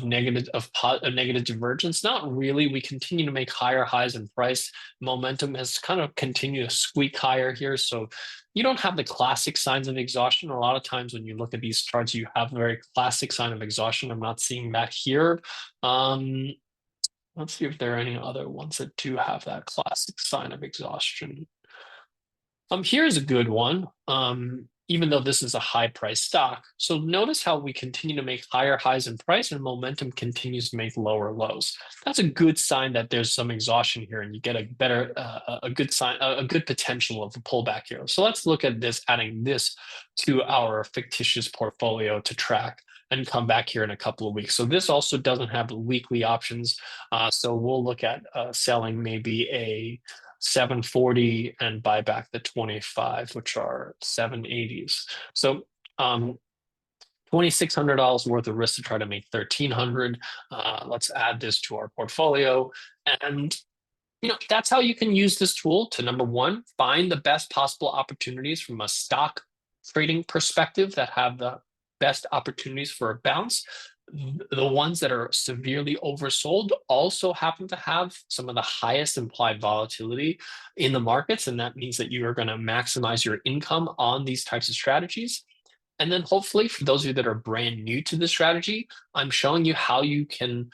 negative divergence? Not really. We continue to make higher highs in price. Momentum has kind of continued to squeak higher here. So you don't have the classic signs of exhaustion. A lot of times when you look at these charts, you have a very classic sign of exhaustion. I'm not seeing that here. Let's see if there are any other ones that do have that classic sign of exhaustion. Here's a good one, even though this is a high price stock. So notice how we continue to make higher highs in price and momentum continues to make lower lows. That's a good sign that there's some exhaustion here and you get a good sign, a good potential of a pullback here. So let's look at this, adding this to our fictitious portfolio to track and come back here in a couple of weeks. So this also doesn't have weekly options. So we'll look at selling maybe a 740 and buy back the 25, which are 780s. So $2,600 worth of risk to try to make 1,300. Let's add this to our portfolio. And that's how you can use this tool to, number one, find the best possible opportunities from a stock trading perspective that have the best opportunities for a bounce. The ones that are severely oversold also happen to have some of the highest implied volatility in the markets. And that means that you are going to maximize your income on these types of strategies. And then hopefully for those of you that are brand new to the strategy, I'm showing you how you can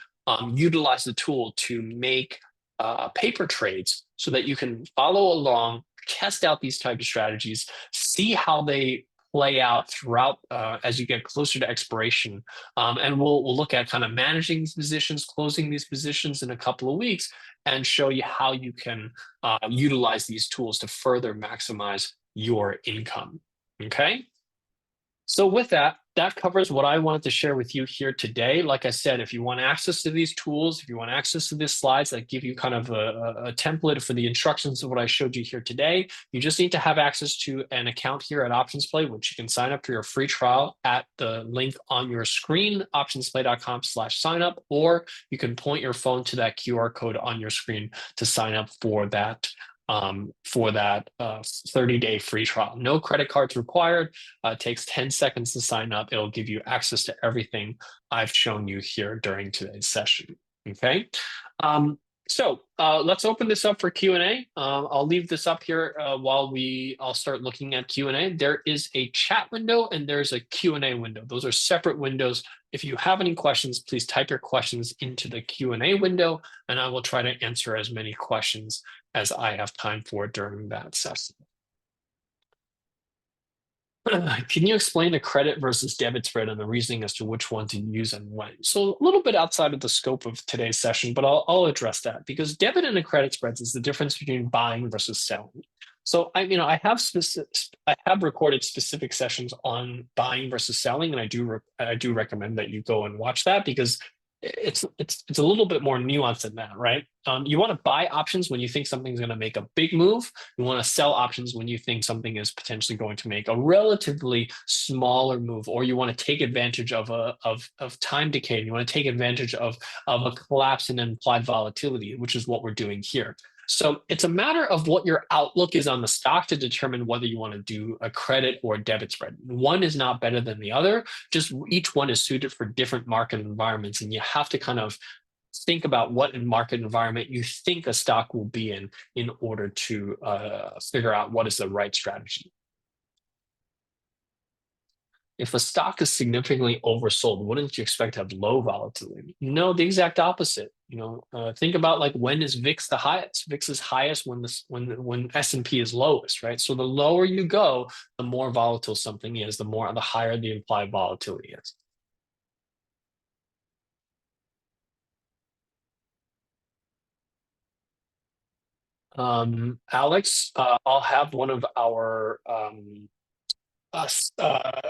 utilize the tool to make paper trades so that you can follow along, test out these types of strategies, see how they play out throughout as you get closer to expiration. And we'll look at kind of managing these positions, closing these positions in a couple of weeks, and show you how you can utilize these tools to further maximize your income. Okay? So with that, that covers what I wanted to share with you here today. Like I said, if you want access to these tools, if you want access to these slides that give you kind of a template for the instructions of what I showed you here today, you just need to have access to an account here at OptionsPlay, which you can sign up for your free trial at the link on your screen, optionsplay.com/signup, or you can point your phone to that QR code on your screen to sign up for that 30-day free trial. No credit cards required. It takes 10 seconds to sign up. It'll give you access to everything I've shown you here during today's session. Okay. So let's open this up for Q&A. I'll leave this up here while I'll start looking at Q&A. There is a chat window and there's a Q&A window. Those are separate windows. If you have any questions, please type your questions into the Q&A window, and I will try to answer as many questions as I have time for during that session. Can you explain the credit versus debit spread and the reasoning as to which one to use and when? So a little bit outside of the scope of today's session, but I'll address that because debit and the credit spreads is the difference between buying versus selling. So I have recorded specific sessions on buying versus selling, and I do recommend that you go and watch that because it's a little bit more nuanced than that, right? You want to buy options when you think something's going to make a big move. You want to sell options when you think something is potentially going to make a relatively smaller move, or you want to take advantage of time decay. You want to take advantage of a collapse in implied volatility, which is what we're doing here. So it's a matter of what your outlook is on the stock to determine whether you want to do a credit or a debit spread. One is not better than the other. Just each one is suited for different market environments, and you have to kind of think about what market environment you think a stock will be in order to figure out what is the right strategy. If a stock is significantly oversold, wouldn't you expect to have low volatility? No, the exact opposite. Think about like when is VIX the highest? VIX is highest when S&P is lowest, right? So the lower you go, the more volatile something is, the higher the implied volatility is. Alex, I'll have one of our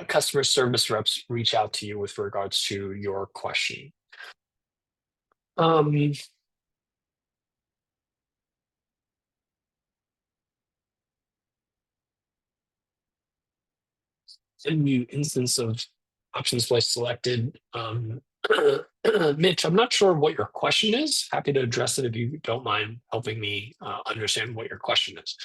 customer service reps reach out to you with regards to your question. Um, a new instance of OptionsPlay selected. Mitch, I'm not sure what your question is. Happy to address it if you don't mind helping me understand what your question is.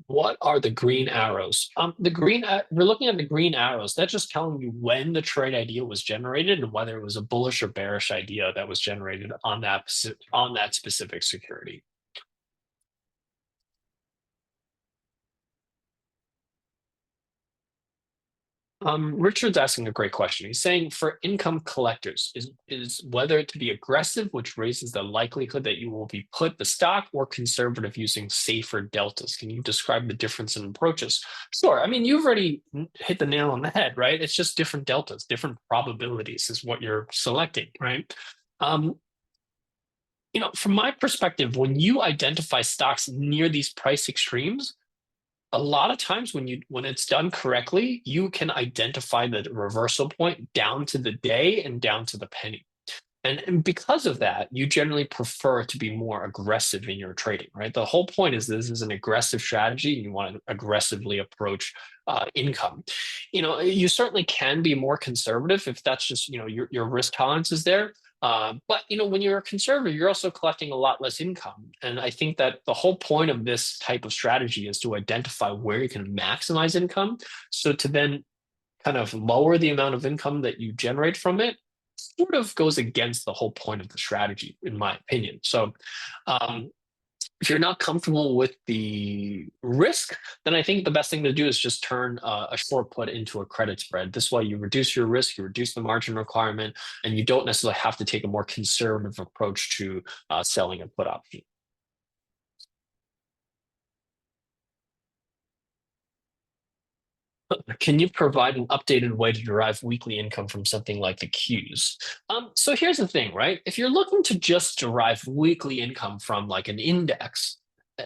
What are the green arrows? We're looking at the green arrows. That's just telling you when the trade idea was generated and whether it was a bullish or bearish idea that was generated on that specific security. Richard's asking a great question. He's saying for income collectors, is whether to be aggressive, which raises the likelihood that you will be put the stock, or conservative using safer deltas. Can you describe the difference in approaches? Sure. I mean, you've already hit the nail on the head, right? It's just different deltas, different probabilities is what you're selecting, right? Um, from my perspective, when you identify stocks near these price extremes, a lot of times when it's done correctly, you can identify the reversal point down to the day and down to the penny. And because of that, you generally prefer to be more aggressive in your trading, right? The whole point is this is an aggressive strategy, and you want to aggressively approach income. You certainly can be more conservative if that's just your risk tolerance is there. But when you're a conservative, you're also collecting a lot less income. And I think that the whole point of this type of strategy is to identify where you can maximize income, so to then kind of lower the amount of income that you generate from it sort of goes against the whole point of the strategy, in my opinion. So um, if you're not comfortable with the risk, then I think the best thing to do is just turn a short put into a credit spread. This way you reduce your risk, you reduce the margin requirement, and you don't necessarily have to take a more conservative approach to selling a put option. Can you provide an updated way to derive weekly income from something like the Qs? So here's the thing, right? If you're looking to just derive weekly income from like an index,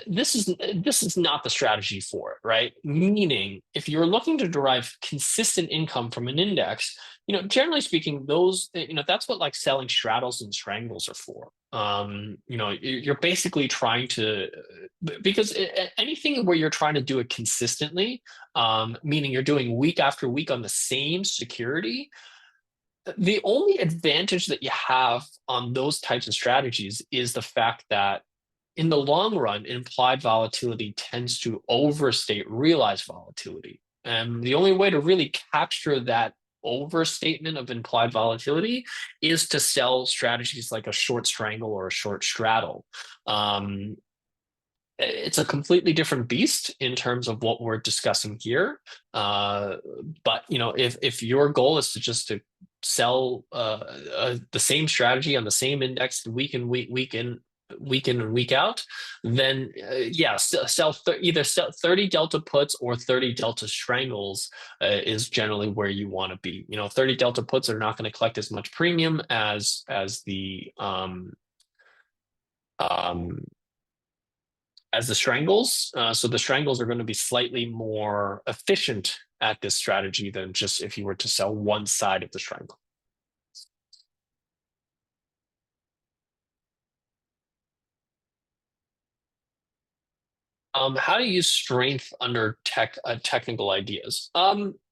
this is not the strategy for it, right? Meaning, if you're looking to derive consistent income from an index, generally speaking, that's what like selling straddles and strangles are for. You're basically trying to, because anything where you're trying to do it consistently, meaning you're doing week after week on the same security, the only advantage that you have on those types of strategies is the fact that in the long run, implied volatility tends to overstate realized volatility. And the only way to really capture that overstatement of implied volatility is to sell strategies like a short strangle or a short straddle. Um, it's a completely different beast in terms of what we're discussing here. But if your goal is to just to sell the same strategy on the same index week in and week out, then yeah, either sell 30 delta puts or 30 delta strangles is generally where you want to be. 30 delta puts are not going to collect as much premium as the um, as the strangles. So the strangles are going to be slightly more efficient at this strategy than just if you were to sell one side of the strangle. How to use strength under technical ideas.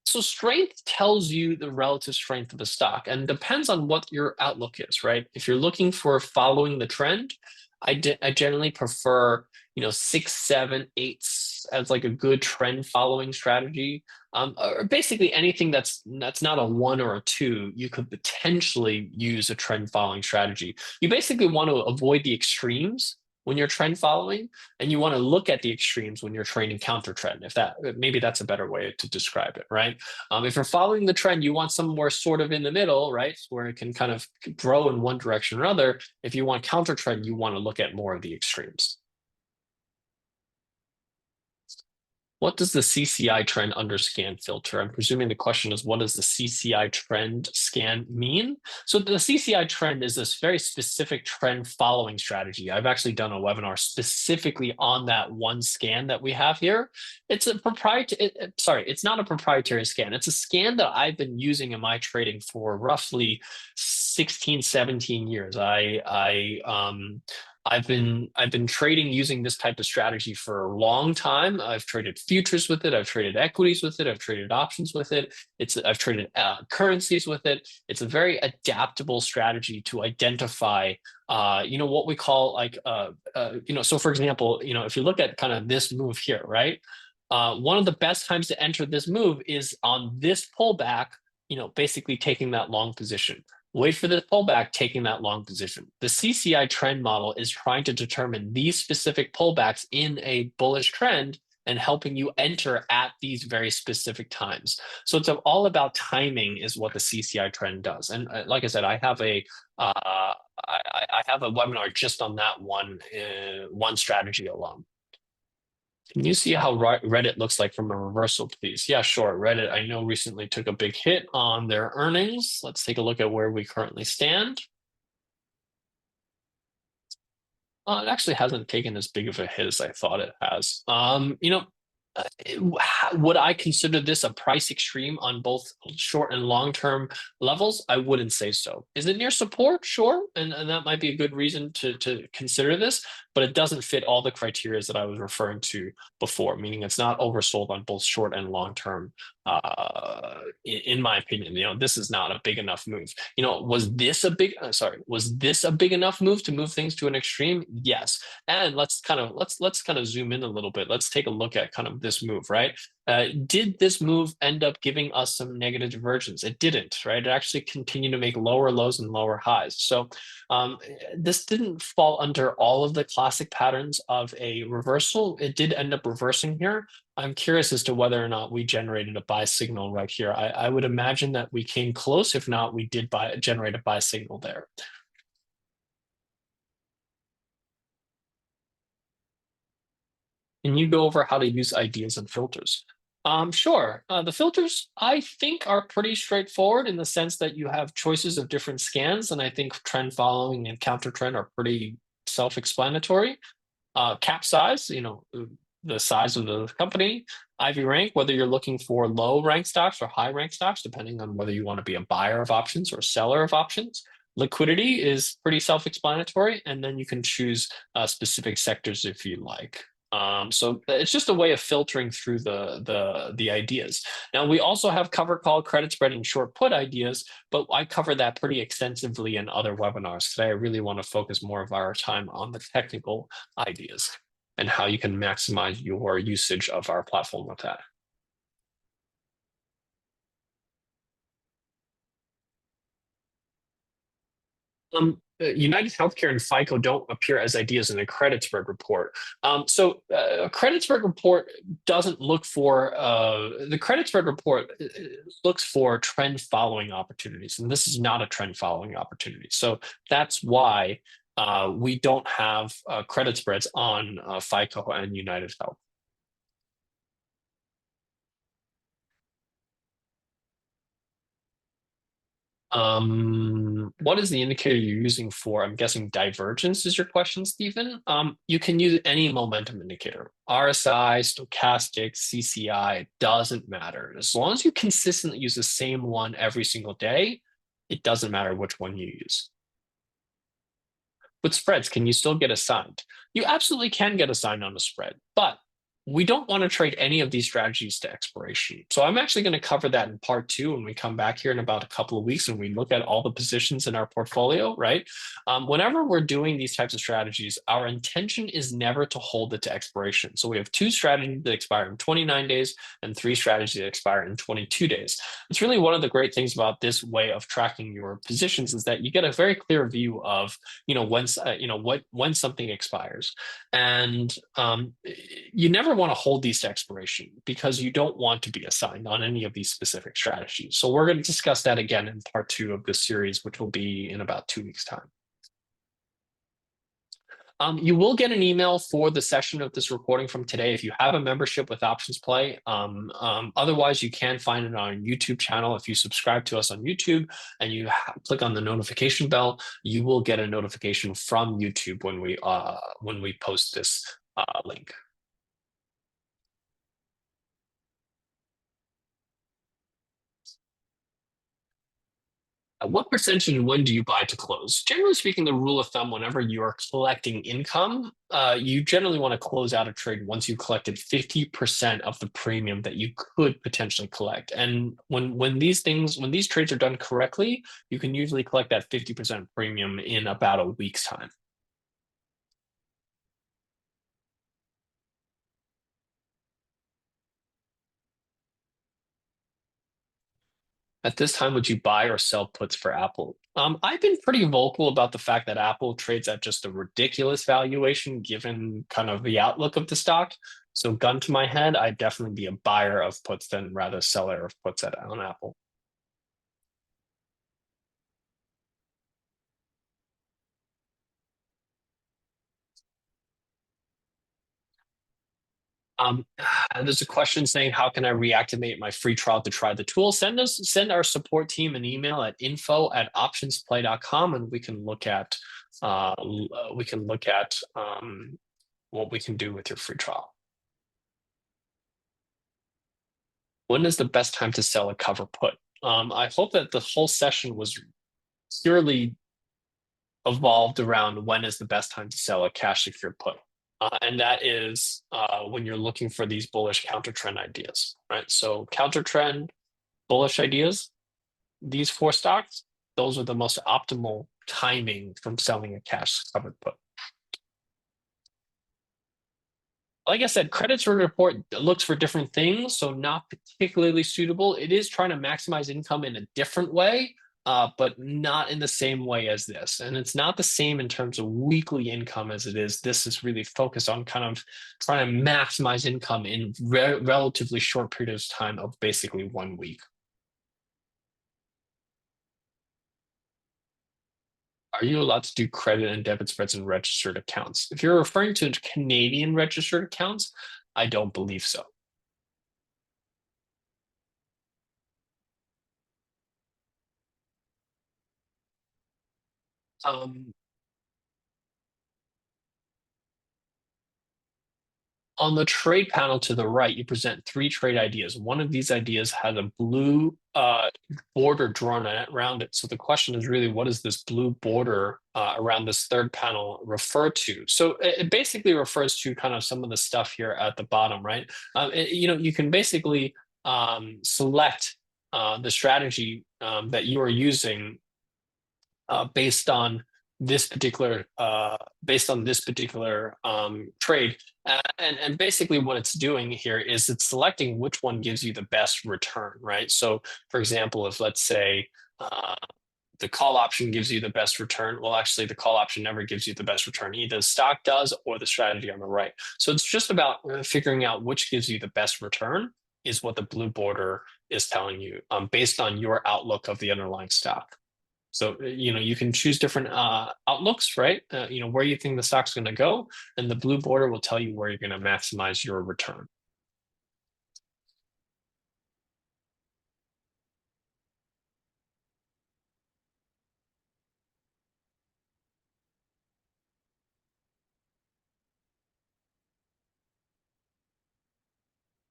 So strength tells you the relative strength of the stock and depends on what your outlook is, right? If you're looking for following the trend, I generally prefer, six, seven, eights as like a good trend following strategy. Or basically anything that's not a one or a two, you could potentially use a trend following strategy. You basically want to avoid the extremes when you're trend following, and you want to look at the extremes when you're trading counter trend. If that maybe that's a better way to describe it, right? If you're following the trend, you want somewhere sort of in the middle, right, where it can kind of grow in one direction or other. If you want counter trend, you want to look at more of the extremes. What does the CCI trend under scan filter? I'm presuming the question is, what does the CCI trend scan mean? So the CCI trend is this very specific trend following strategy. I've actually done a webinar specifically on that one scan that we have here. It's a proprietary, sorry, it's not a proprietary scan. It's a scan that I've been using in my trading for roughly 16, 17 years. I've been trading using this type of strategy for a long time. I've traded futures with it. I've traded equities with it. I've traded options with it. I've traded currencies with it. It's a very adaptable strategy to identify, what we call like, So for example, if you look at kind of this move here, right? One of the best times to enter this move is on this pullback. Basically taking that long position. Wait for the pullback, taking that long position. The CCI trend model is trying to determine these specific pullbacks in a bullish trend and helping you enter at these very specific times. So it's all about timing is what the CCI trend does. And like I said, I have a webinar just on that one strategy alone. Can you see how Reddit looks like from a reversal, please? Yeah, sure. Reddit, I know recently took a big hit on their earnings. Let's take a look at where we currently stand. It actually hasn't taken as big of a hit as I thought it has. Would I consider this a price extreme on both short and long-term levels? I wouldn't say so. Is it near support? Sure. And that might be a good reason to consider this, but it doesn't fit all the criteria that I was referring to before, meaning it's not oversold on both short and long-term. In my opinion, this is not a big enough move. Was this a big enough move to move things to an extreme? Yes. And let's kind of zoom in a little bit. Let's take a look at kind of this move, right? Did this move end up giving us some negative divergence? It didn't, right? It actually continued to make lower lows and lower highs. So this didn't fall under all of the classic patterns of a reversal. It did end up reversing here. I'm curious as to whether or not we generated a buy signal right here. I would imagine that we came close. If not, we did generate a buy signal there. Can you go over how to use ideas and filters? Sure. The filters, I think, are pretty straightforward in the sense that you have choices of different scans, and I think trend following and counter trend are pretty self-explanatory. Cap size, the size of the company. IV rank, whether you're looking for low rank stocks or high rank stocks, depending on whether you want to be a buyer of options or a seller of options. Liquidity is pretty self-explanatory, and then you can choose specific sectors if you like. So it's just a way of filtering through the ideas. Now we also have cover call, credit spread, and short put ideas, but I cover that pretty extensively in other webinars today. I really want to focus more of our time on the technical ideas and how you can maximize your usage of our platform with that. United Healthcare and FICO don't appear as ideas in a credit spread report. So a credit spread report doesn't look for the credit spread report looks for trend following opportunities, and this is not a trend following opportunity. So that's why we don't have credit spreads on FICO and United Health. What is the indicator you're using for? I'm guessing divergence is your question, Stephen. You can use any momentum indicator, RSI, stochastic, CCI, it doesn't matter. As long as you consistently use the same one every single day, it doesn't matter which one you use. With spreads, can you still get assigned? You absolutely can get assigned on a spread, but we don't want to trade any of these strategies to expiration. So I'm actually going to cover that in part two when we come back here in about a couple of weeks and we look at all the positions in our portfolio, right? Whenever we're doing these types of strategies, our intention is never to hold it to expiration. So we have two strategies that expire in 29 days and three strategies that expire in 22 days. It's really one of the great things about this way of tracking your positions is that you get a very clear view of when something expires, and you never want to hold these to expiration because you don't want to be assigned on any of these specific strategies. So we're going to discuss that again in part two of this series, which will be in about 2 weeks' time. You will get an email for the session of this recording from today if you have a membership with OptionsPlay. Otherwise, you can find it on our YouTube channel. If you subscribe to us on YouTube and you click on the notification bell, you will get a notification from YouTube when we post this link. What percentage and when do you buy to close? Generally speaking, the rule of thumb, whenever you are collecting income, you generally want to close out a trade once you've collected 50% of the premium that you could potentially collect. And when these trades are done correctly, you can usually collect that 50% premium in about a week's time. At this time, would you buy or sell puts for Apple? I've been pretty vocal about the fact that Apple trades at just a ridiculous valuation given kind of the outlook of the stock. So gun to my head, I'd definitely be a buyer of puts than rather seller of puts on Apple. Um, there's a question saying, how can I reactivate my free trial to try the tool? Send our support team an email at info@optionsplay.com and we can look at what we can do with your free trial. When is the best time to sell a cover put? I hope that the whole session was purely evolved around when is the best time to sell a cash secured put. And that is when you're looking for these bullish counter trend ideas, right? So counter trend, bullish ideas, these four stocks, those are the most optimal timing from selling a cash covered put. Like I said, credits report looks for different things, so not particularly suitable. It is trying to maximize income in a different way, but not in the same way as this. And it's not the same in terms of weekly income as it is. This is really focused on kind of trying to maximize income in relatively short periods of time of basically 1 week. Are you allowed to do credit and debit spreads in registered accounts? If you're referring to Canadian registered accounts, I don't believe so. Um, On the trade panel to the right, you present three trade ideas. One of these ideas has a blue border drawn around it. So the question is really, what does this blue border around this third panel refer to? So it basically refers to kind of some of the stuff here at the bottom, right? You can basically select the strategy that you are using based on this particular trade, and basically what it's doing here is it's selecting which one gives you the best return, right? So for example, if let's say the call option gives you the best return, well, actually the call option never gives you the best return. Either the stock does or the strategy on the right. So it's just about figuring out which gives you the best return is what the blue border is telling you based on your outlook of the underlying stock. So, you can choose different outlooks, right? Where you think the stock's going to go, and the blue border will tell you where you're going to maximize your return.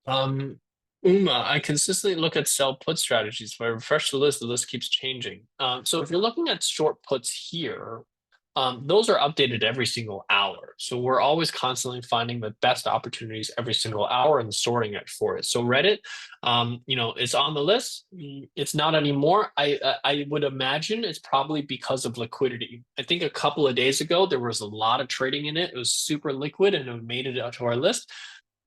Um, Uma, I consistently look at sell put strategies. If I refresh the list keeps changing. So if you're looking at short puts here, those are updated every single hour. So we're always constantly finding the best opportunities every single hour and sorting it for it. So Reddit, it's on the list. It's not anymore. I would imagine it's probably because of liquidity. I think a couple of days ago there was a lot of trading in it. It was super liquid and it made it out to our list.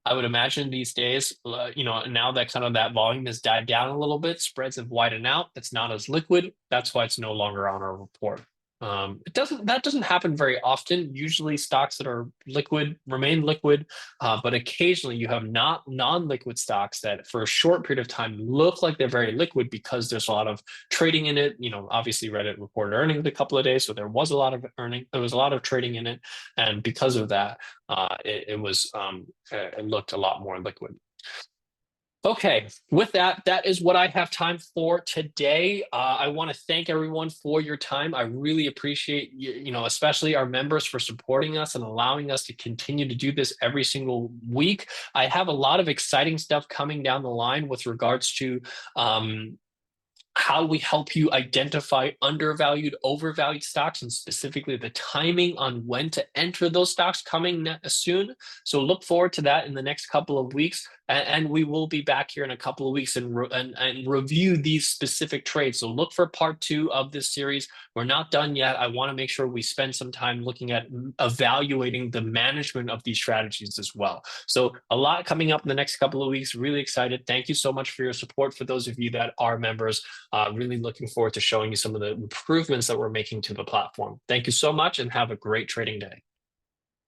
I would imagine these days, now that kind of that volume has died down a little bit, spreads have widened out. It's not as liquid. That's why it's no longer on our report. That doesn't happen very often. Usually, stocks that are liquid remain liquid, but occasionally you have not non-liquid stocks that, for a short period of time, look like they're very liquid because there's a lot of trading in it. Obviously, Reddit reported earnings a couple of days, so there was a lot of earning. There was a lot of trading in it, and because of that, it looked a lot more liquid. Okay, with that, that is what I have time for today. I want to thank everyone for your time. I really appreciate especially our members for supporting us and allowing us to continue to do this every single week. I have a lot of exciting stuff coming down the line with regards to how we help you identify undervalued, overvalued stocks, and specifically the timing on when to enter those stocks coming soon. So look forward to that in the next couple of weeks. And we will be back here in a couple of weeks and review these specific trades. So look for part 2 of this series. We're not done yet. I want to make sure we spend some time looking at evaluating the management of these strategies as well. So a lot coming up in the next couple of weeks. Really excited. Thank you so much for your support. For those of you that are members, really looking forward to showing you some of the improvements that we're making to the platform. Thank you so much and have a great trading day.